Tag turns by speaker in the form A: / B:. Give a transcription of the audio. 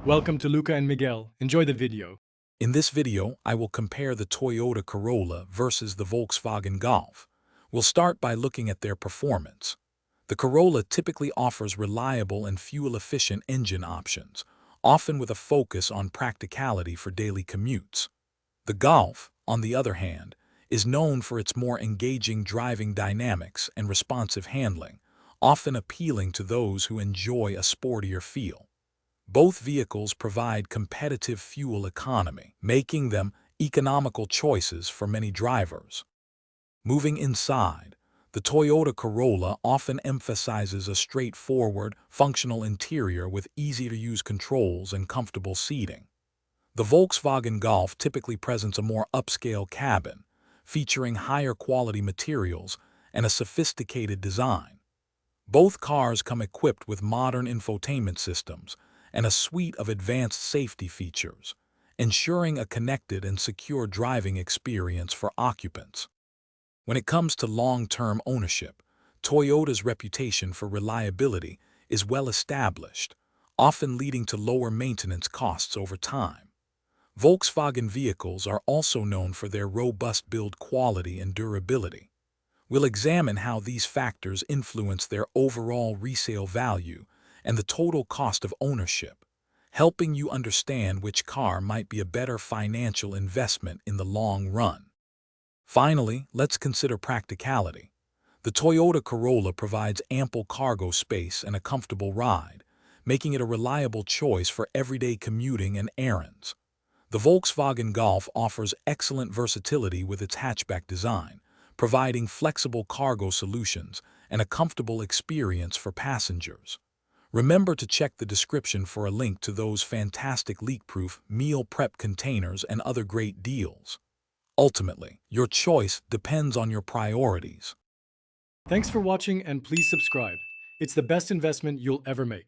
A: Welcome to Luca and Miguel. Enjoy the video.
B: In this video, I will compare the Toyota Corolla versus the Volkswagen Golf. We'll start by looking at their performance. The Corolla typically offers reliable and fuel-efficient engine options, often with a focus on practicality for daily commutes. The Golf, on the other hand, is known for its more engaging driving dynamics and responsive handling, often appealing to those who enjoy a sportier feel. Both vehicles provide competitive fuel economy, making them economical choices for many drivers. Moving inside, the Toyota Corolla often emphasizes a straightforward, functional interior with easy-to-use controls and comfortable seating. The Volkswagen Golf typically presents a more upscale cabin, featuring higher quality materials and a sophisticated design. Both cars come equipped with modern infotainment systems and a suite of advanced safety features, ensuring a connected and secure driving experience for occupants. When it comes to long-term ownership, Toyota's reputation for reliability is well established, often leading to lower maintenance costs over time. Volkswagen vehicles are also known for their robust build quality and durability. We'll examine how these factors influence their overall resale value and the total cost of ownership, helping you understand which car might be a better financial investment in the long run. Finally, let's consider practicality. The Toyota Corolla provides ample cargo space and a comfortable ride, making it a reliable choice for everyday commuting and errands. The Volkswagen Golf offers excellent versatility with its hatchback design, providing flexible cargo solutions and a comfortable experience for passengers. Remember to check the description for a link to those fantastic leak-proof meal prep containers and other great deals. Ultimately, your choice depends on your priorities.
A: Thanks for watching and please subscribe. It's the best investment you'll ever make.